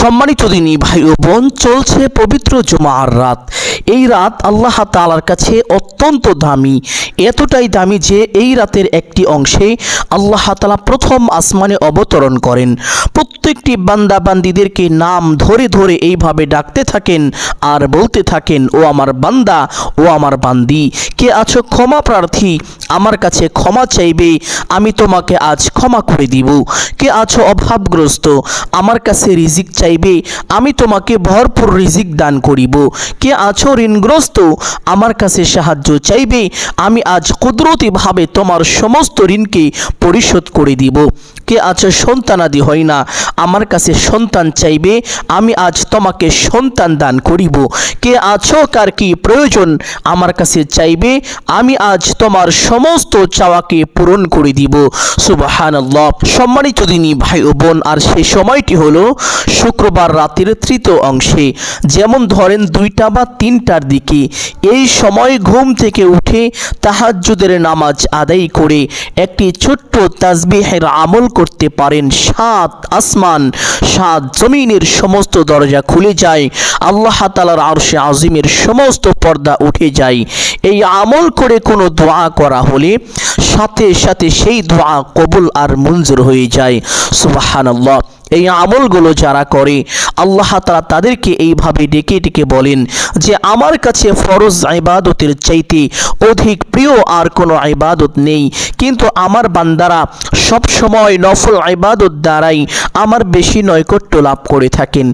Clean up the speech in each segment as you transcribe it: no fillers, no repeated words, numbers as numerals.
সম্মানিত দিনী ভাই ও বোন, চলছে পবিত্র জুমার রাত। এই রাত আল্লাহ তাআলার কাছে অত্যন্ত দামি, এতটাই দামি যে এই রাতের একটি অংশে আল্লাহ তাআলা প্রথম আসমানে অবতরণ করেন। প্রত্যেকটি বান্দা বান্দীদেরকে নাম ধরে ধরে এইভাবে ডাকতে থাকেন আর বলতে থাকেন, ও আমার বান্দা, ও আমার বান্দি, কে আছো ক্ষমা প্রার্থী, আমার কাছে ক্ষমা চাইবে, আমি তোমাকে আজ ক্ষমা করে দিব। কে আছো অভাবগ্রস্ত, আমার কাছে রিজিক চাইবে, আমি তোমাকে ভরপুর রিজিক দান করিব। কে আছো ঋণগ্রস্ত, আমার কাছে সাহায্য চাইবে, আমি আজ কুদরতিভাবে তোমার সমস্ত ঋণকে পরিশোধ করে দিব। কে আছো সন্তানাদি হয় না, আমার কাছে সন্তান চাইবে, আমি আজ তোমাকে সন্তান দান করিব। কে আছো কার কি প্রয়োজন, আমার কাছে চাইবে, আমি আজ তোমার সমস্ত চাওয়াকে পূরণ করে দিব। সুবহানাল্লাহ। সম্মানিত দিনী ভাই ও বোন, আর সেই সময়টি হলো শুক্রবার রাতের তৃতীয় অংশে। যেমন ধরেন 2টা বা 3টার দিকে এই সময় ঘুম থেকে উঠে তাহাজ্জুদের নামাজ আদায় করে একটি ছোট্ট তাসবিহের আমল করতে পারেন। 7 আসমান 7 জমিনের সমস্ত দরজা খুলে যায়, আল্লাহ তাআলার আরশে আজিমের সমস্ত পর্দা উঠে যায়। এই আমল করে কোনো দোয়া করা হলে সাথে সাথে সেই দোয়া কবুল আর মঞ্জুর হয়ে যায়। সুবহানাল্লাহ। এই আমলগুলো যারা করে আল্লাহ তাআলা তাদেরকে এইভাবে ডেকে ডেকে বলেন যে আমার কাছে ফরজ ইবাদতের চাইতে অধিক প্রিয় আর কোনো ইবাদত নেই, কিন্তু আমার বান্দারা সব সময় নফল ইবাদত দ্বারাই আমার বেশি নৈকট্য লাভ করে থাকেন।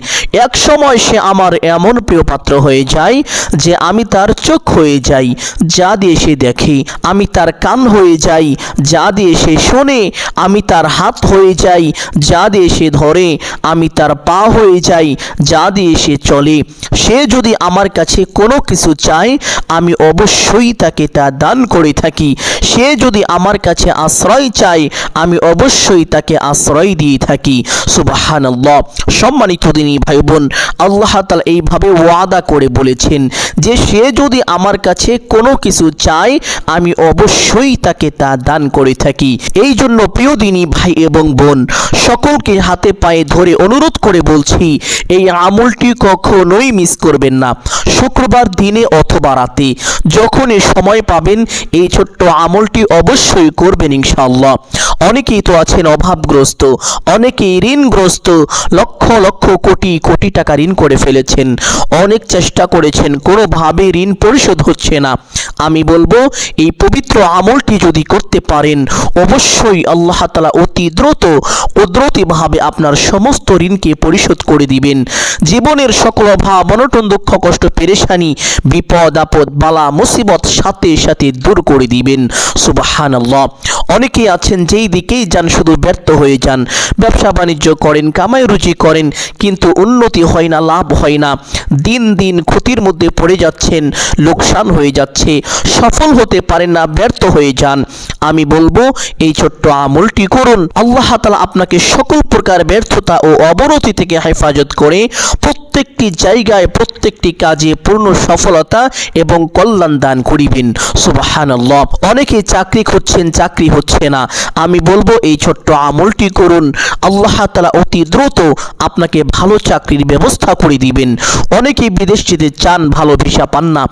এক সময় সে আমার এমন প্রিয় পাত্র হয়ে যায় যে আমি তার চোখ হয়ে যাই, যা দিয়ে সে দেখে, আমি তার কান হয়ে যাই, যা দিয়ে সে শোনে, আমি তার হাত হয়ে যাই, যা দিয়ে সে ধরে, আমি তার পা হয়ে যাই, যা দিয়ে সে চলে। সে যদি আমার কাছে কোনো কিছু চায় আমি অবশ্যই তাকে তা দান করে থাকি। সে যদি আমার কাছে আশ্রয় চায় আমি অবশ্যই তাকে আশ্রয় দিয়ে থাকি। সুবহানাল্লাহ। সম্মানিত দিনী ভাই বোন, আল্লাহ তাআলা এইভাবে ওয়াদা করে বলেছেন যে সে যদি আমার কাছে কোনো কিছু চায় আমি অবশ্যই তাকে তা দান করে থাকি। এই জন্য প্রিয় দিনী ভাই এবং বোন, সকলকে হাতে পায়ে ধরে অনুরোধ করে বলছি, এই আমলটি কখনোই মিস করবেন না। শুক্রবার দিনে অথবা রাতে যখনই সময় পাবেন এই ছোট্ট আমলটি অবশ্যই করবেন ইনশাআল্লাহ। অনেকেই তো আছেন অভাবগ্রস্ত, অনেকেই ঋণগ্রস্ত, লক্ষ লক্ষ কোটি কোটি টাকা ঋণ করে ফেলেছেন, অনেক চেষ্টা করেছেন, কোনোভাবে ঋণ পরিশোধ হচ্ছে না। আমি বলবো এই পবিত্র আমলটি যদি করতে পারেন অবশ্যই আল্লাহ তাআলা অতি দ্রুত কুদরতিভাবে আপনার সমস্ত ঋণকে পরিশোধ করে দিবেন। জীবনের সকল অভাব অনটন দুঃখ কষ্ট পেরেশানি বিপদ আপদ বালা মুসিবত সাথে সাথে দূর করে দিবেন। সুবহানাল্লাহ। অনেকেই আছেন যেই দিকেই যান শুধু ব্যর্থ হয়ে যান, ব্যবসা বাণিজ্য করেন, কামাই রুজি করেন, কিন্তু উন্নতি হয় না, লাভ হয় না, দিন দিন ক্ষতির মধ্যে পড়ে যাচ্ছেন, লোকসান হয়ে যাচ্ছে, সফল হতে পারেন না, ব্যর্থ হয়ে যান। আমি বলবো এই ছোট্ট আমলটি করুন, আল্লাহ তাআলা আপনাকে সকল প্রকার ব্যর্থতা ও অবনতি থেকে হেফাজত করে প্রত্যেকটি জায়গায় প্রত্যেকটি কাজে পূর্ণ সফলতা এবং কল্যাণ দান করিবেন। সুবহানাল্লাহ। অনেকে চাকরি খুঁজছেন, চাকরি হচ্ছে না, আমি বলবো এই ছোট্ট আমলটি করুন, আল্লাহ তাআলা অতি দ্রুত আপনাকে ভালো চাকরির ব্যবস্থা করে দিবেন। অনেকে বিদেশ যেতে চান, ভালো ভিসা পান না,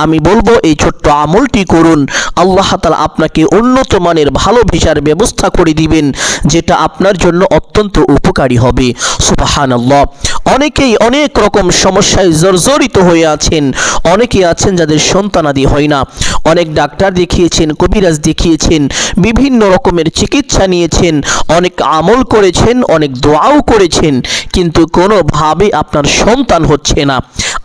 আমি বলবো এই ছোট্ট আমলটি করুন, আল্লাহ তাআলা আপনাকে উন্নত মানের ভালো ভিসার ব্যবস্থা করে দিবেন, যেটা আপনার জন্য অত্যন্ত উপকারী হবে। সুবহানাল্লাহ। অনেকেই অনেক রকম সমস্যায় জর্জরিত হয়ে আছেন, অনেকে আছেন যাদের সন্তানাদি হয় না, অনেক ডাক্তার দেখিয়েছেন, কবিরাজ দেখিয়েছেন, বিভিন্ন রকমের চিকিৎসা নিয়েছেন, অনেক আমল করেছেন, অনেক দোয়াও করেছেন, কিন্তু কোনোভাবে আপনার সন্তান হচ্ছে না।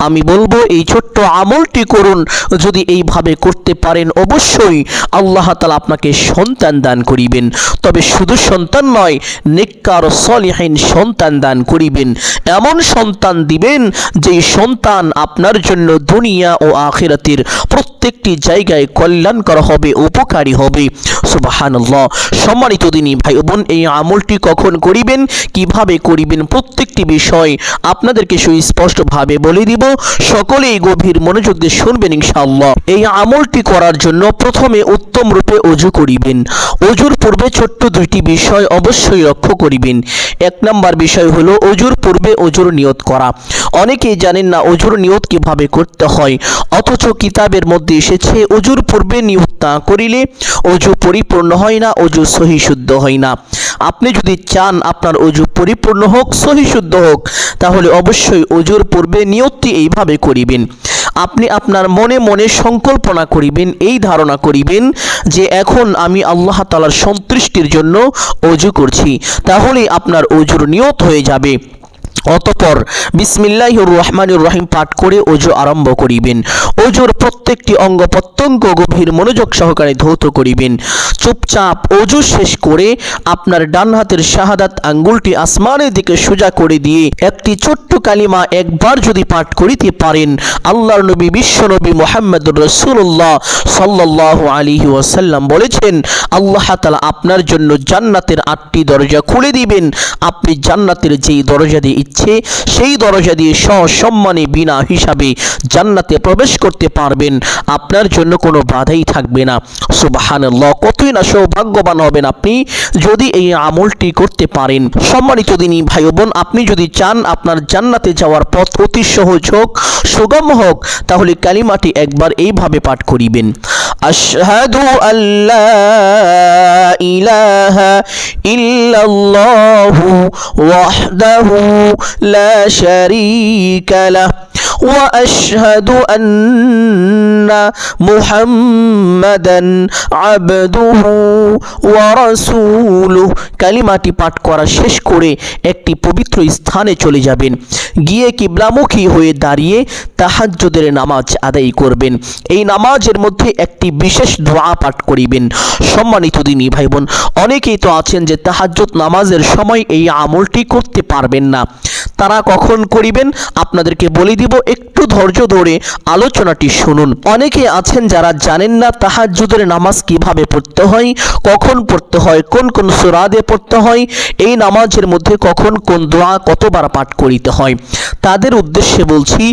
আমি বলবো এই ছোট্ট আমলটি করুন, যদি এইভাবে করতে পারেন অবশ্যই আল্লাহ তাআলা আপনাকে সন্তান দান করিবেন। তবে শুধু সন্তান নয়, নেককার সলিহিন সন্তান দান করিবেন, এমন সন্তান দিবেন যেই সন্তান আপনার জন্য দুনিয়া ও আখিরাতের প্রত্যেকটি জায়গায় কল্যাণকর হবে, উপকারী হবে। সুবহানাল্লাহ। সম্মানিত দিনী ভাই বোন, এই আমলটি কখন করিবেন, কিভাবে করিবেন, প্রত্যেকটি বিষয় আপনাদেরকে সুস্পষ্টভাবে বলে দিব, সকলেই গভীর মনোযোগ দিয়ে শুনবেন ইনশাআল্লাহ। এই আমলটি করার জন্য প্রথমে উত্তম রূপে ওযু করিবেন। ওযুর পূর্বে ছোট্ট দুইটি বিষয় অবশ্যই লক্ষ্য করিবেন। এক নাম্বার বিষয় হলো ওযুর পূর্বে ওযুর নিয়ত করা। অনেকেই জানেন না ওযুর নিয়ত কিভাবে করতে হয়, অথচ কিতাবের মধ্যে এসেছে ওযুর পূর্বে নিয়ত না করিলে ওযু পরিপূর্ণ হয় না, ওযু সহি শুদ্ধ হয় না। আপনি যদি চান আপনার ওযু পরিপূর্ণ হোক, সহি শুদ্ধ হোক, তাহলে অবশ্যই ওযুর পূর্বে নিয়তটি এইভাবে করিবেন। আপনি আপনার মনে মনে সংকল্পনা করিবেন, এই ধারণা করিবেন যে এখন আমি আল্লাহ তাআলার সন্তুষ্টির জন্য ওযু করছি, তাহলেই আপনার ওযুর নিয়ত হয়ে যাবে। অতঃপর বিসমিল্লাহির রহমানির রহিম পাঠ করে ওযু আরম্ভ করিবেন। ওযুর প্রত্যেকটি অঙ্গ প্রত্যঙ্গ গভীর মনোযোগ সহকারে ধৌত করিবেন। চুপচাপ ওযু শেষ করে আপনার ডান হাতের শাহাদাত আঙ্গুলটি আসমানের দিকে সোজা করে দিয়ে একটি ছোট্ট কালিমা একবার যদি পাঠ করিতে পারেন, আল্লাহর নবী বিশ্বনবী মুহাম্মদুর রাসূলুল্লাহ সাল্লাল্লাহু আলাইহি ওয়াসাল্লাম বলেছেন, আল্লাহ তাআলা আপনার জন্য জান্নাতের 8টি দরজা খুলে দিবেন। আপনি জান্নাতের যেই দরজা দিয়ে ইচ্ছে সেই দরজা দিয়ে সসম্মানে বিনা হিসাবে জান্নাতে প্রবেশ করতে পারবেন, আপনার জন্য কোনো বাধাই থাকবে না। সুবহানাল্লাহ, কতই না সৌভাগ্যবান হবেন আপনি যদি এই আমলটি করতে পারেন। সম্মানিত দিনী ভাই বোন, আপনি যদি চান আপনার জান্নাতে যাওয়ার পথ অতি সহজ হোক, সুগম হোক, তাহলে কালিমাটি একবার এইভাবে পাঠ করিবেন। আশহাদু আল্লা ইলাহা ইল্লাল্লাহু ওয়াহদাহু লা শারীকা লাহ ওয়া আশহাদু আন্না মুহাম্মাদান আবদুহু ওয়া রাসূলুহু। কালিমাটি পাঠ করা শেষ করে একটি পবিত্র স্থানে চলে যাবেন, গিয়ে কিবলামুখী হয়ে দাঁড়িয়ে তাহাজ্জুদের নামাজ আদায় করবেন। এই নামাজের মধ্যে একটি বিশেষ দোয়া পাঠ করিবেন। সম্মানিত দিনী ভাই বোন, অনেকেই তো আছেন যে তাহাজ্জুদ নামাজের সময় এই আমলটি করতে পারবেন না। তারা কখন করিবেন আপনাদেরকে বলে দিব, একটু ধৈর্য ধরে আলোচনাটি শুনুন। অনেকে আছেন যারা জানেন না তাহাজ্জুদের নামাজ কিভাবে পড়তে হয়, কখন পড়তে হয়, কোন কোন সূরা দিয়ে পড়তে হয়, এই নামাজের মধ্যে কখন কোন দোয়া কতবার পাঠ করিতে হয়। তাদের উদ্দেশ্যে বলছি,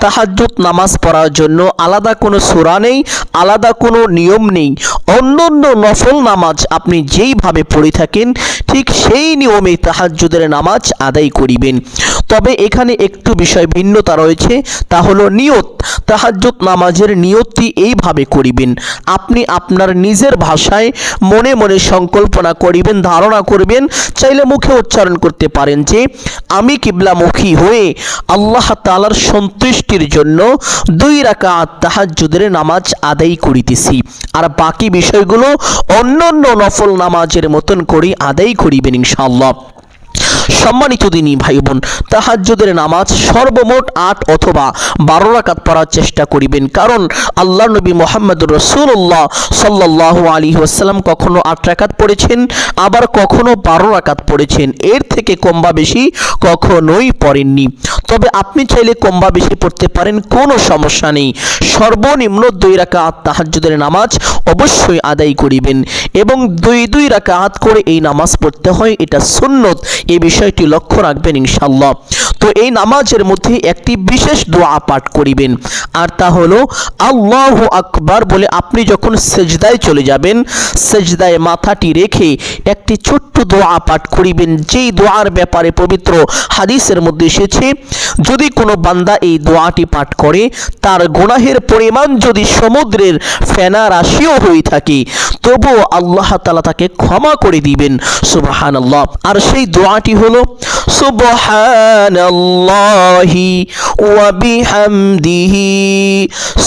তাহাজ্জুদ নামাজ পড়ার জন্য আলাদা কোনো সূরা নেই, আলাদা কোনো নিয়ম নেই। অন্যান্য নফল নামাজ আপনি যেইভাবে পড়ে থাকেন ঠিক সেই নিয়মে তাহাজ্জুদের নামাজ আদায় করিবেন। তবে এখানে একটু বিষয় ভিন্নতা রয়েছে, তা হলো নিয়ত। তাহাজ্জুদ নামাজের নিয়তটি এইভাবে করিবেন, আপনি আপনার নিজের ভাষায় মনে মনে সংকল্পনা করিবেন, ধারণা করবেন, চাইলে মুখে উচ্চারণ করতে পারেন যে আমি কিবলামুখী হয়ে আল্লাহ তাআলার সন্তুষ্টির জন্য 2 রাকাত তাহাজ্জুদের নামাজ আদায় করিতেছি, আর বাকি বিষয়গুলো অন্যান্য নফল নামাজের মতন করে আদায় করিবেন ইনশাআল্লাহ। সম্মানিত দিনী ভাই বোন, তাহাজ্জুদের নামাজ সর্বমোট 8 অথবা 12 রাকাত পড়ার চেষ্টা করিবেন, কারণ আল্লাহর নবী মুহাম্মদুর রাসূলুল্লাহ সাল্লাল্লাহু আলাইহি ওয়াসাল্লাম কখনো 8 রাকাত পড়েছেন, আবার কখনো 12 রাকাত পড়েছেন, এর থেকে কম বা বেশি কখনোই পড়েননি। তবে আপনি চাইলে কম বা বেশি পড়তে পারেন, কোনো সমস্যা নেই। সর্বনিম্ন 2 রাকাত তাহাজ্জুদের নামাজ অবশ্যই আদায় করিবেন, এবং 2 রাকাত করে এই নামাজ পড়তে হয়, এটা সুন্নত, এই বিষয়টি লক্ষ্য রাখবেন ইনশাআল্লাহ। তো এই নামাজের মধ্যে একটি বিশেষ দোয়া পাঠ করিবেন, আর তা হলো আল্লাহু আকবার বলে আপনি যখন সেজদায় চলে যাবেন, সেজদায় মাথাটি রেখে একটি ছোট্ট দোয়া পাঠ করিবেন, যেই দোয়ার ব্যাপারে পবিত্র হাদিসের মধ্যে এসেছে, যদি কোনো বান্দা এই দোয়াটি পাঠ করে তার গুনাহের পরিমাণ যদি সমুদ্রের ফেনা রাশিও হয়ে থাকে, তবুও আল্লাহ তাআলা তাকে ক্ষমা করে দিবেন। সুবহানাল্লাহ। আর সেই দোয়াটি হলো সুবহানাল্লাহি ওয়া বিহামদিহি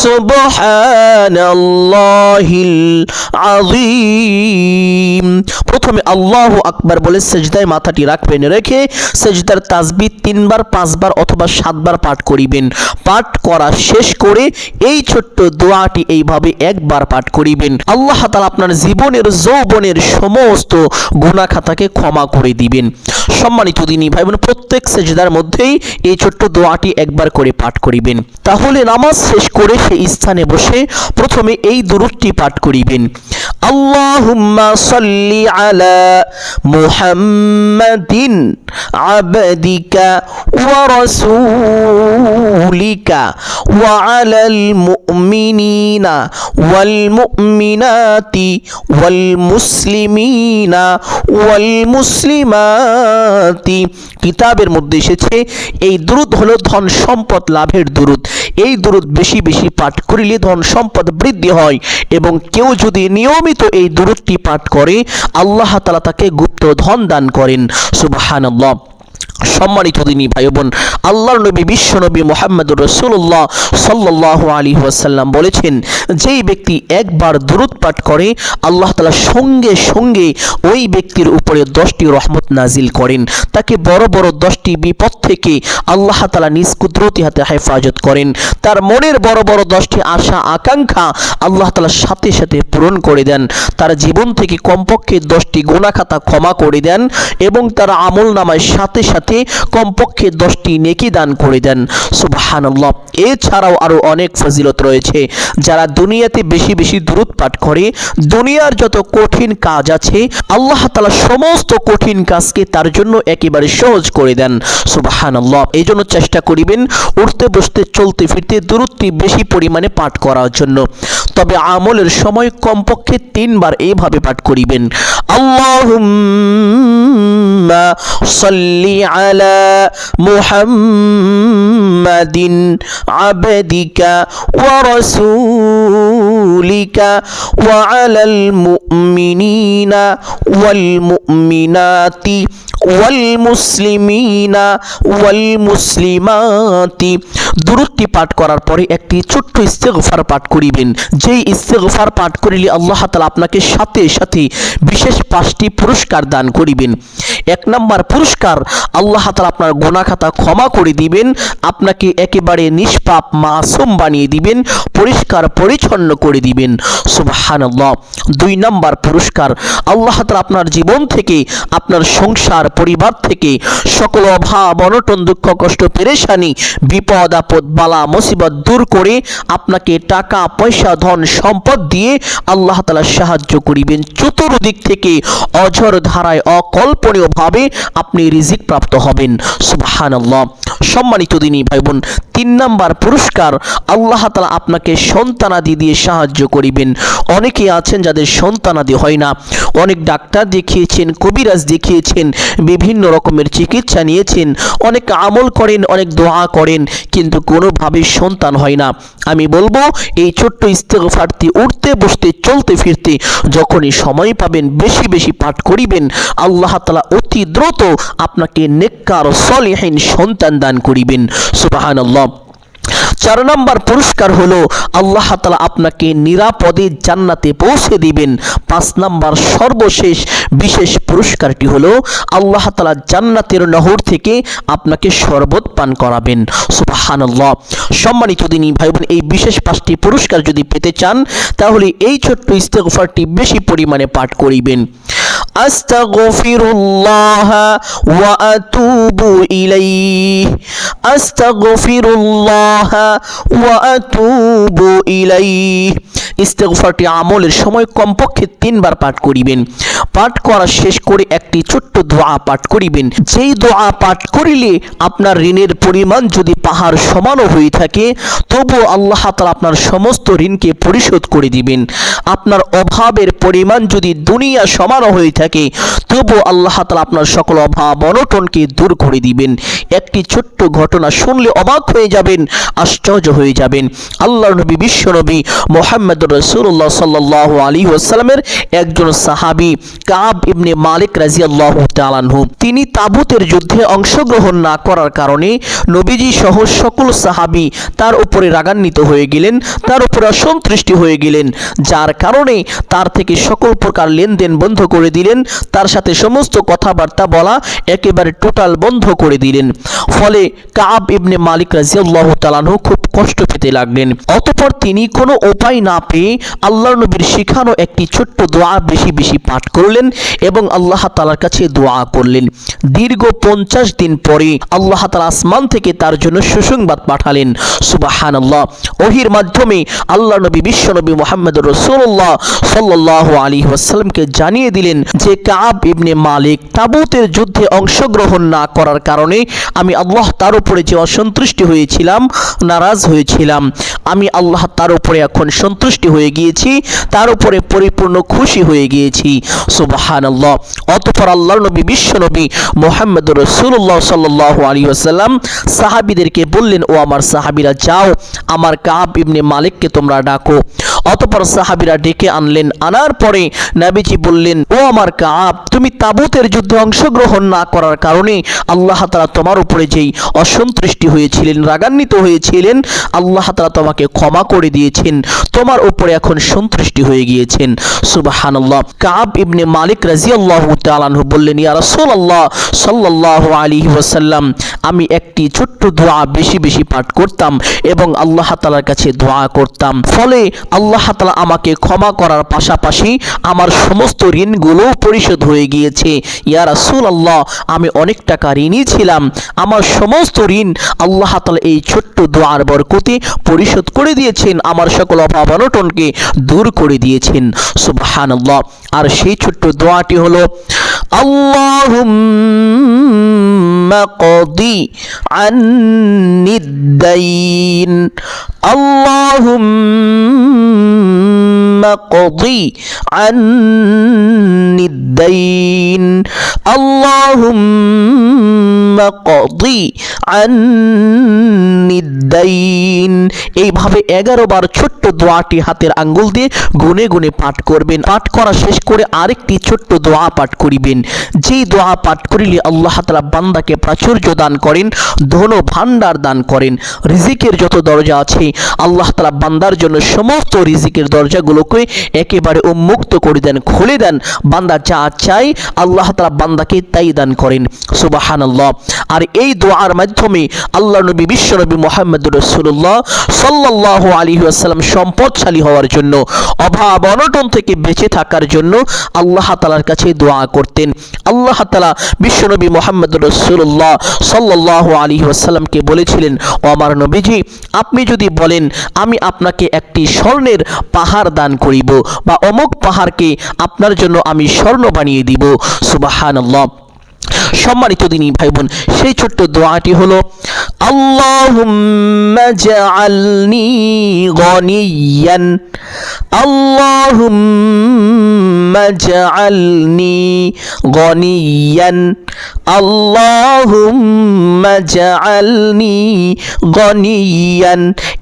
সুবহানাল্লাহিল আযীম। প্রথমে আল্লাহু আকবার বলে সেজদায় মাথাটি রাখবেন, রেখে সেজদার তাসবিহ 3 বার 5 বার অথবা 7 বার পাঠ করিবেন। পাঠ করা শেষ করে এই ছোট্ট দোয়াটি এইভাবে একবার পাঠ করিবেন, আল্লাহ তাআলা আপনার জীবনের যৌবনের সমস্ত গুনাহ খাতাকে ক্ষমা করে দিবেন। সম্মানিত দিনী ভাই বোন, প্রত্যেক সেজদার মধ্যেই এই ছোট্ট দোয়াটি একবার করে পাঠ করিবেন। তাহলে নামাজ শেষ করে সেই স্থানে বসে প্রথমে এই দুরূদটি পাঠ করিবেন। আল্লাহুম্মা সাল্লি আলা মুহাম্মাদিন আবদিকা ওয়া রাসূলিকা ওয়া আলাল মুমিনিনা ওয়াল মুমিনাতি ওয়াল মুসলিমিনা ওয়াল মুসলিমাতি। কিতাবের মধ্যে এসেছে এই দুরূদ হলো ধন সম্পদ লাভের দুরূদ। এই দুরূদ বেশি বেশি পাঠ করিলে ধন সম্পদ বৃদ্ধি হয়, এবং কেউ যদি নিয়মিত এই দুরূদটি পাঠ করে আল্লাহ তাআলা তাকে গুপ্ত ধন দান করেন। সুবহানাল্লাহ। সম্মানিত দিনী ভাই বোন, আল্লাহর নবী বিশ্ব নবী মুহাম্মদুর রাসূলুল্লাহ সাল্লাল্লাহু আলাইহি ওয়াসাল্লাম বলেছেন, যেই ব্যক্তি একবার দুরূদ পাঠ করে আল্লাহ তাআলা সঙ্গে সঙ্গে ওই ব্যক্তির উপরে 10টি রহমত নাজিল করেন। তাকে বড় বড় 10টি বিপদ থেকে আল্লাহ তাআলা নিজ কুদরতি হাতে হেফাজত করেন। তার মনের বড় বড় 10টি আশা আকাঙ্ক্ষা আল্লাহ তাআলা সাথে সাথে পূরণ করে দেন। তার জীবন থেকে কমপক্ষে 10টি গুনাহ খাতা ক্ষমা করে দেন, এবং তার আমল নামায় সাথে সাথে কমপক্ষে 10টি নেকি দান করে দেন। সুবহানাল্লাহ। এছাড়াও আরো অনেক ফজিলত রয়েছে। যারা দুনিয়াতে বেশি বেশি দুরূদ পাঠ করে, দুনিয়ার যত কঠিন কাজ আছে আল্লাহ তাআলা সমস্ত কঠিন কাজকে তার জন্য একেবারে সহজ করে দেন। সুবহানাল্লাহ। এই জন্য চেষ্টা করিবেন উঠতে বসতে চলতে ফিরতে দুরূদটি বেশি পরিমাণে পাঠ করার জন্য। তবে আমলের সময় কমপক্ষে 3 বার এইভাবে পাঠ করিবেন, আল্লাহুম্মা সাল্লি আলা মুহাম্মাদিন আবদিকা ওয়া রাসূলিকা ওয়া আলাল মুমিনিনা ওয়াল মুমিনাতি ওয়াল মুসলিমিনা ওয়াল মুসলিমাতি। দুরূদটি পাঠ করার পরে একটি ছোট্ট ইস্তিগফার পাঠ করিবেন। যেই ইস্তিগফার পাঠ করিলে আল্লাহ তাআলা আপনাকে সাথে সাথে বিশেষ 5টি পুরস্কার দান করিবেন। 1 নম্বর পুরস্কার, আল্লাহ তাআলা আপনার গুনাহ খাতা ক্ষমা করে দিবেন, আপনাকে একেবারে নিষ্পাপ মাসুম বানিয়ে দিবেন, পরিষ্কার পরিচ্ছন্ন করে দিবেন। সুবহানাল্লাহ। 2 নম্বর পুরস্কার, আল্লাহ তাআলা আপনার জীবন থেকে, আপনার সংসার পরিবার থেকে সকল অভাব অনটন দুঃখ কষ্ট পেরেশানি বিপদ আপদ বালা মুসিবত দূর করে আপনাকে টাকা পয়সা ধন সম্পদ দিয়ে আল্লাহ তাআলা সাহায্য করিবেন। চতুর্দিক থেকে অঝর ধারায় অকল্পনীয় ভাবে আপনি রিজিক প্রাপ্ত হবেন। সুবহানাল্লাহ। সম্মানিত দিনী ভাই বোন, 3 নম্বর পুরস্কার, আল্লাহ তাআলা আপনাকে সন্তানাদি দিয়ে সাহায্য করিবেন। অনেকে আছেন যাদের সন্তানাদি হয় না, অনেক ডাক্তার দেখিয়েছেন, কবিরাজ দেখিয়েছেন, বিভিন্ন রকমের চিকিৎসা নিয়েছেন, অনেক আমল করেন, অনেক দোয়া করেন, কিন্তু কোনোভাবে সন্তান হয় না। আমি বলবো এই ছোট্ট ইস্তিগফারটি উঠতে বসতে চলতে ফিরতে যখনই সময় পাবেন বেশি বেশি পাঠ করিবেন, আল্লাহ তাআলা অতি দ্রুত আপনাকে নেককার সলিহিন সন্তান দান করিবেন। সুবহানাল্লাহ। 4 নম্বর পুরস্কার হলো আল্লাহ তাআলা আপনাকে নিরাপদে জান্নাতে পৌঁছে দিবেন। 5 নম্বর সর্বশেষ বিশেষ পুরস্কারটি হলো আল্লাহ তাআলা জান্নাতের নহর থেকে আপনাকে শরবত পান করাবেন। সুবহানাল্লাহ। সম্মানিত দিনী ভাই বোন, এই বিশেষ 5টি পুরস্কার যদি পেতে চান তাহলে এই ছোট্ট ইস্তিগফারটি বেশি পরিমাণে পাঠ করিবেন। আস্তাগফিরুল্লাহ ওয়া আতুবু ইলাইহি, আস্তাগফিরুল্লাহ ওয়া আতুবু ইলাইহি। ইস্তিগফারটি আমলের সময় কমপক্ষে 3 বার পাঠ করিবেন। পাঠ করা শেষ করে একটি ছোট্ট দোয়া পাঠ করিবেন। যেই দোয়া পাঠ করিলে আপনার ঋণের পরিমাণ যদি পাহাড় সমানও হয়ে থাকে তবুও আল্লাহ তাআলা আপনার সমস্ত ঋণকে পরিশোধ করে দিবেন। আপনার অভাবের পরিমাণ যদি দুনিয়া সমানও হয়ে থাকে তবুও আল্লাহ তাআলা আপনার সকল অভাব অনটনকে দূর করে দিবেন। একটি ছোট্ট ঘটনা শুনলে অবাক হয়ে যাবেন, আশ্চর্য হয়ে যাবেন। আল্লাহর নবী বিশ্ব নবী মুহাম্মদুর রাসূলুল্লাহ সাল্লাল্লাহু আলাইহি ওয়াসাল্লামের একজন সাহাবী কাব ইবনে মালিক রাদিয়াল্লাহু তাআলা আনহু, তিনি তাবুতের যুদ্ধে অংশগ্রহণ না করার কারণে নবীজি সহ সকল সাহাবী তার উপরে রাগান্বিত হয়ে গেলেন, তার উপরে অসন্তুষ্ট হয়ে গেলেন, যার কারণে তার থেকে সকল প্রকার লেনদেন বন্ধ করে দিলেন, তার সাথে সমস্ত কথাবার্তা বলা একেবারে টোটাল বন্ধ করে দিলেন। ফলে কাব ইবনে মালিক রাদিয়াল্লাহু তাআলা আনহু খুব কষ্ট পেতে লাগলেন। অতঃপর তিনি কোনো উপায় না পেয়ে পেয়ে আল্লাহর নবীর শিখানো একটি ছোট্ট দোয়া বেশি বেশি পাঠ করলেন এবং আল্লাহ তাআলার কাছে দোয়া করলেন। দীর্ঘ 50 দিন পরে আল্লাহ তাআলা আসমান থেকে তার জন্য সুসংবাদ পাঠালেন। সুবহানাল্লাহ। ওহীর মাধ্যমে আল্লাহর নবী বিশ্বনবী মুহাম্মদ রাসূলুল্লাহ সাল্লাল্লাহু আলাইহি ওয়াসাল্লামকে জানিয়ে দিলেন যে কাব ইবনে মালিক তাবুতের যুদ্ধে অংশগ্রহণ না করার কারণে আমি আল্লাহ তার উপরে যে অসন্তুষ্টি হয়েছিলাম, নারাজ হয়েছিলাম, আমি আল্লাহ তার উপরে এখন সন্তুষ্টি হয়ে গিয়েছি, তার উপরে পরিপূর্ণ খুশি হয়ে গিয়েছি। সুবহানাল্লাহ। অতঃপর আল্লাহর নবী বিশ্বনবী মুহাম্মদ রাসূলুল্লাহ সাল্লাল্লাহু আলাইহি ওয়াসাল্লাম সাহাবীদেরকে বললেন, ও আমার সাহাবীরা, যাও আমার কাব ইবনে মালিককে তোমরা ডাকো। অতঃপর সাহাবীরা ডেকে আনলেন। আনার পরে নবীজি বললেন, ও আমার কাব, তুমি তাবুতের যুদ্ধে অংশগ্রহণ না করার কারণে আল্লাহ তাআলা তোমার উপরে যেই অসন্তুষ্টি হয়েছিলেন, রাগান্বিত হয়েছিলেন, আল্লাহ তাআলা তোমাকে ক্ষমা করে দিয়েছেন, তোমার উপরে এখন সন্তুষ্টি হয়ে গিয়েছেন। সুবহানাল্লাহ। কাব ইবনে মালিক রাদিয়াল্লাহু তাআলা আনহু বললেন, ইয়া রাসূলুল্লাহ সাল্লাল্লাহু আলাইহি ওয়াসাল্লাম, আমি একটি ছোট্ট দোয়া বেশি বেশি পাঠ করতাম এবং আল্লাহ তাআলার কাছে দোয়া করতাম, ফলে আল্লাহ তাআলা আমাকে ক্ষমা করার পাশাপাশি আমার সমস্ত ঋণগুলো পরিশোধ হয়ে গিয়েছে। ইয়া রাসূলুল্লাহ, আমি অনেক টাকা ঋণী ছিলাম, আমার সমস্ত ঋণ আল্লাহ তাআলা এই ছোট্ট দোয়ার বরকতে পরিশোধ করে দিয়েছেন, আমার সকল অভাব অনটনকে দূর করে দিয়েছেন। সুবহানাল্লাহ। আর সেই ছোট্ট দোয়াটি হলো, আল্লাহুম্মা কদি আন্নিদ দাইন, আল্লাহুম্মা কদি আন্নিদ দাইন, আল্লাহুম্মা কদি আন্নিদ দাইন। এইভাবে 11 বার ছোট্ট দোয়াটি হাতের আঙ্গুল দিয়ে গুনে গুনে পাঠ করবেন। পাঠ করা শেষ করে আরেকটি ছোট্ট দোয়া পাঠ করিবেন। যেই দোয়া পাঠ করিলে আল্লাহ তাআলা বান্দাকে প্রাচুর্য দান করেন, ধন ভান্ডার দান করেন, রিজিকের যত দরজা আছে আল্লাহ তাআলা বান্দার জন্য সমস্ত রিজিকের দরজাগুলোকে একেবারে উন্মুক্ত করে দেন, খুলে দেন। বান্দা যা চায় আল্লাহ তাআলা বান্দাকে তাই দান করেন। সুবহানাল্লাহ। আর এই দোয়ার মাধ্যমে আল্লাহর নবী বিশ্বনবী মুহাম্মদুর রাসূলুল্লাহ সাল্লাল্লাহু আলাইহি ওয়াসাল্লাম সম্পদশালী হওয়ার জন্য, অভাব অনটন থেকে বেঁচে থাকার জন্য আল্লাহ তাআলার কাছে দোয়া করতেন। আল্লাহ তাআলা বিশ্বনবী মুহাম্মদুর রাসূলুল্লাহ সাল্লাল্লাহু আলাইহি ওয়াসাল্লামকে বলেছিলেন, ও আমার নবীজি, আপনি যদি বলেন আমি আপনাকে একটি স্বর্ণের পাহাড় দান করিব বা অমুক পাহাড়কে আপনার জন্য আমি স্বর্ণ বানিয়ে দিব। সুবহানাল্লাহ। সম্মানিত দিনী ভাই বোন, সেই ছোট্ট দোয়াটি হলো, আল্লাহুম্মা জাআলনি গনিয়ান, আল্লাহুম্মা জাআলনি গনিয়ান, আল্লাহুম্মা জাআলনি গনিয়ান।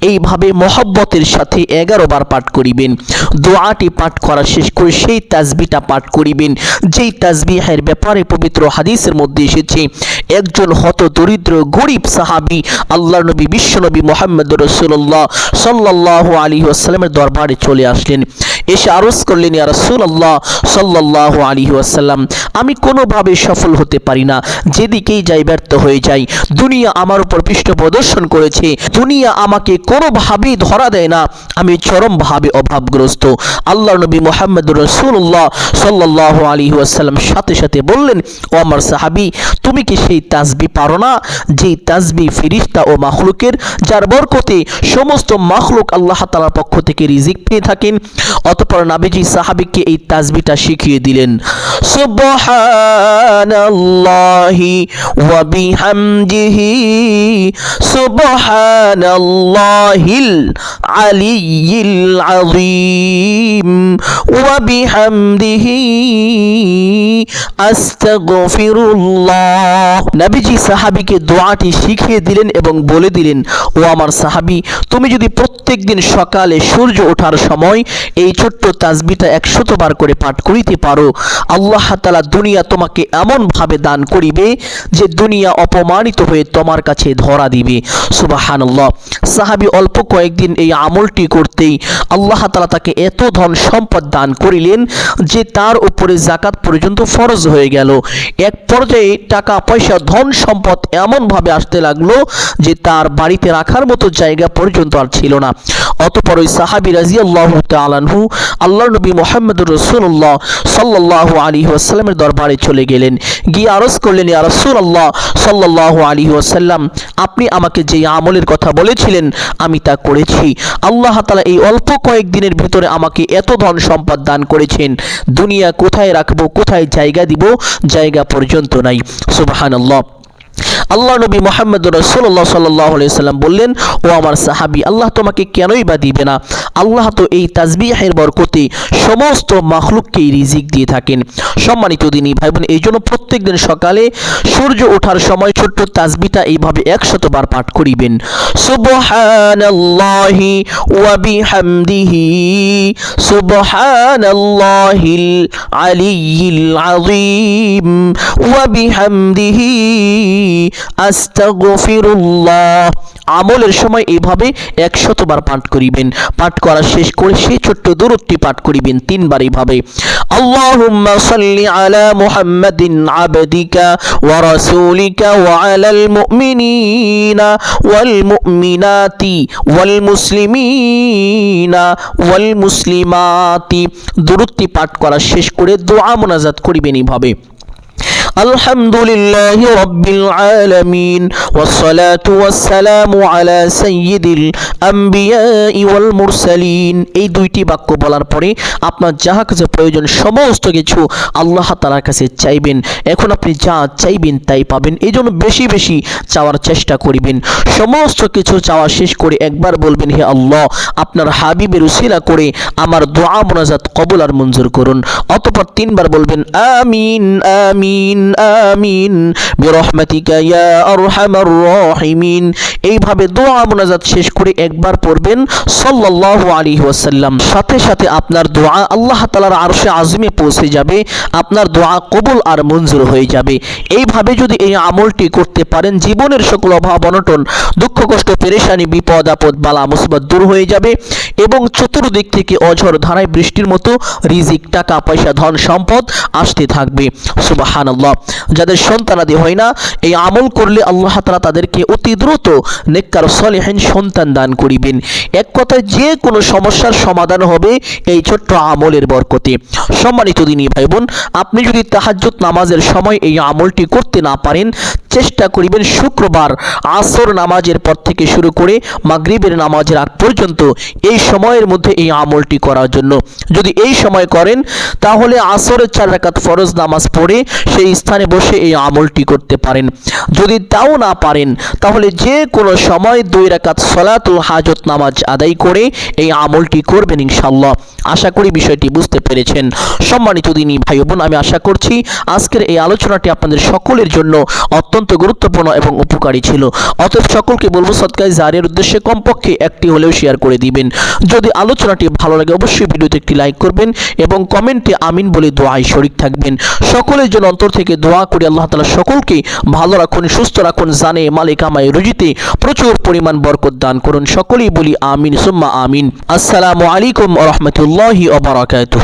এইভাবে মহব্বতের সাথে 11 বার পাঠ করিবেন। দোয়াটি পাঠ করা শেষ করে সেই তাসবিহটা পাঠ করিবেন, যেই তাসবিহের ব্যাপারে পবিত্র হাদিসের মধ্যে এসেছে, একজন হত দরিদ্র গরিব সাহাবী আল্লাহর নবী বিশ্বনবী মুহাম্মদুর রাসূলুল্লাহ সাল্লাল্লাহু আলাইহি ওয়াসাল্লামের দরবারে চলে আসলেন। এসে আরজ করলেন, ইয়া রাসূলুল্লাহ সাল্লাল্লাহু আলাইহি ওয়াসাল্লাম, আমি কোনোভাবে সফল হতে পারি না, যেদিকেই যাই ব্যর্থ হয়ে যাই। দুনিয়া আমার উপর পৃষ্ঠ প্রদর্শন করেছে, দুনিয়া আমাকে কোনোভাবেই ধরা দেয় না, আমি চরমভাবে অভাবগ্রস্ত। আল্লাহর নবী মুহাম্মদুর রাসূলুল্লাহ সাল্লাল্লাহু আলাইহি ওয়াসাল্লাম সাথে সাথে বললেন, ও আমার সাহাবী, তুমি কি সেই তাসবিহ পারো না, যেই তাসবিহ ফেরেশতা ও মাখলুকের, যার বরকতে সমস্ত মাখলুক আল্লাহ তাআলার পক্ষ থেকে রিজিক পেয়ে থাকেন? অতঃপর নবীজি সাহাবীকে এই তাসবিহটা শিখিয়ে দিলেন। সুবহানাল্লাহি ওয়া বিহামদিহি, সুবহানাল্লাহিল আলিয়্যিল আযীম, ওয়া বিহামদিহি আস্তাগফিরুল্লাহ। নবীজি সাহাবীকে দোয়াটি শিখিয়ে দিলেন এবং বলে দিলেন, ও আমার সাহাবী, তুমি যদি প্রত্যেকদিন সকালে সূর্য ওঠার সময় এই ছোট্ট তাসবিহটা 100 বার করে পাঠ করিতে পারো, আল্লাহ তাআলা দুনিয়া তোমাকে এমন ভাবে দান করিবে যে দুনিয়া অপমানিত হয়ে তোমার কাছে ধরা দিবে। সুবহানাল্লাহ। সাহাবী অল্প কয়েকদিন এই আমলটি করতেই আল্লাহ তাআলা তাকে এত ধন সম্পদ দান করিলেন যে তার উপরে যাকাত পর্যন্ত ফরজ হয়ে গেল। এক পর্যায়ে টাকা পয়সা ধন সম্পদ এমনভাবে আসতে লাগলো যে তার বাড়িতে রাখার মতো জায়গা পর্যন্ত আর ছিল না। অতঃপর ওই সাহাবী রাদিয়াল্লাহু তাআলা আনহু আল্লাহর নবী মুহাম্মদুর রাসূলুল্লাহ সাল্লাল্লাহু আলাইহি ওয়াসাল্লামের দরবারে চলে গেলেন। গিয়ে আরজ করলেন, ইয়া রাসূলুল্লাহ সাল্লাল্লাহু আলাইহি ওয়াসাল্লাম, আপনি আমাকে যে আমলের কথা বলেছিলেন আমি তা করেছি। আল্লাহ তাআলা এই অল্প কয়েকদিনের ভিতরে আমাকে এত ধন সম্পদ দান করেছেন, দুনিয়া কোথায় রাখবো, কোথায় জায়গা দিব, জায়গা পর্যন্ত নাই। সুবহানাল্লাহ। আল্লাহ নবী মুহাম্মদ রাসূলুল্লাহ সাল্লাল্লাহু আলাইহি সাল্লাম বললেন, ও আমার সাহাবী, আল্লাহ তোমাকে কেনই বা দিবে না? আল্লাহ তো এই তাসবিহের বরকতে সমস্ত মাখলুককেই রিজিক দিয়ে থাকেন। সম্মানিত দিনী ভাই বোন, এই জন্য প্রত্যেকদিন সকালে সূর্য ওঠার সময় ছোট্ট তাসবিহটা এইভাবে 100 বার পাঠ করিবেন। সুবহানাল্লাহি ওয়া বিহামদিহি সুবহানাল্লাহিল আলিয়্যিল আযীম ওয়া বিহামদিহি আস্তাগফিরুল্লাহ। আমলের সময় এইভাবে 100 বার পাঠ করিবেন। পাঠ করা শেষ করে সেই ছোট্ট দরুদটি পাঠ করিবেন 3 বার এইভাবে, আল্লাহুম্মা সাল্লি আলা মুহাম্মাদিন আবদিকা ওয়া রাসূলিকা ওয়া আলাল মুমিনিনা ওয়াল মুমিনাতি ওয়াল মুসলিমিনা ওয়াল মুসলিমাতি। দরুদটি পাঠ করা শেষ করে দোয়া মোনাজাত করিবেন এইভাবে, আলহামদুলিল্লাহি রাব্বিল আলামিন ওয়াসসালাতু ওয়াসসালামু আলা সাইয়্যিদিল আম্বিয়াই ওয়াল মুরসালিন। এই দুইটি বাক্য বলার পরে আপনার যাহা কিছু প্রয়োজন সমস্ত কিছু আল্লাহ তাআলার কাছে চাইবেন। এখন আপনি যা চাইবেন তাই পাবেন। এই জন্য বেশি বেশি চাওয়ার চেষ্টা করিবেন। সমস্ত কিছু চাওয়া শেষ করে একবার বলবেন, হে আল্লাহ, আপনার হাবিবের উসিলা করে আমার দোয়া মোনাজাত কবুল আর মঞ্জুর করুন। অতঃপর 3 বার বলবেন, আমিন আমিন আমিন বিরহমাতিকা ইয়া আরহামার রাহিমিন। এইভাবে দোয়া মোনাজাত শেষ করে একবার পড়বেন সাল্লাল্লাহু আলাইহি ওয়াসাল্লাম। সাথে সাথে আপনার দোয়া আল্লাহ তাআলার আরশে আযমে পৌঁছে যাবে, আপনার দোয়া কবুল আর মঞ্জুর হয়ে যাবে। এইভাবে যদি এই আমলটি করতে পারেন, জীবনের সকল অভাব অনটন, দুঃখ কষ্ট, পেরেশানি, বিপদ আপদ, বালা মুসিবত দূর হয়ে যাবে এবং চতুর্দিক থেকে অঝড় ধারায় বৃষ্টির মতো রিজিক, টাকা পয়সা, ধন সম্পদ আসতে থাকবে। সুবহানাল্লাহ। যাদের সন্তানাদি হয় না, এই আমল করলে আল্লাহ তাআলা তাদেরকে অতি দ্রুত নেককার সলিহিন সন্তান দান করিবেন। এক কথায় যে কোনো সমস্যার সমাধান হবে এই ছোট্ট আমলের বরকতে। সম্মানিত দিনী ভাই বোন, আপনি যদি তাহাজ্জুদ নামাজের সময় এই আমলটি করতে না পারেন, চেষ্টা করিবেন শুক্রবার আসর নামাজের পর থেকে শুরু করে মাগরিবের নামাজের আগ পর্যন্ত এই সময়ের মধ্যে এই আমলটি করার জন্য। যদি এই সময় করেন তাহলে আসরের 4 রাকাত ফরজ নামাজ পড়ে সেই স্থানে বসে এই আমলটি করতে পারেন। যদি তাও না পারেন তাহলে যে কোনো সময় 2 রাকাত সালাতুল হাজত নামাজ আদায় করে এই আমলটি করবেন ইনশাআল্লাহ। আশা করি বিষয়টি বুঝতে পেরেছেন। সম্মানিত দিনী ভাই বোন, আমি আশা করছি আজকের এই আলোচনাটি আপনাদের সকলের জন্য অত্যন্ত গুরুত্বপূর্ণ এবং উপকারী ছিল। অতএব সকলকে বলবো সদকায়ে জারিয়ার উদ্দেশ্যে কমপক্ষে একটি হলেও শেয়ার করে দিবেন। যদি আলোচনাটি ভালো লাগে অবশ্যই ভিডিওতে একটি লাইক করবেন এবং কমেন্টে আমিন বলে দোয়ায় শরীক থাকবেন। সকলের জন্য অন্তর থেকে দোয়া করি আল্লাহ তাআলা সকলকে ভালো রাখুন, সুস্থ রাখুন, জানে মালে কামায় রুজিতে প্রচুর পরিমাণ বরকত দান করুন। সকলেই বলি আমিন সুম্মা আমিন। আসসালামু আলাইকুম ওয়া রাহমাতুল্লাহি ওয়া বারাকাতুহু।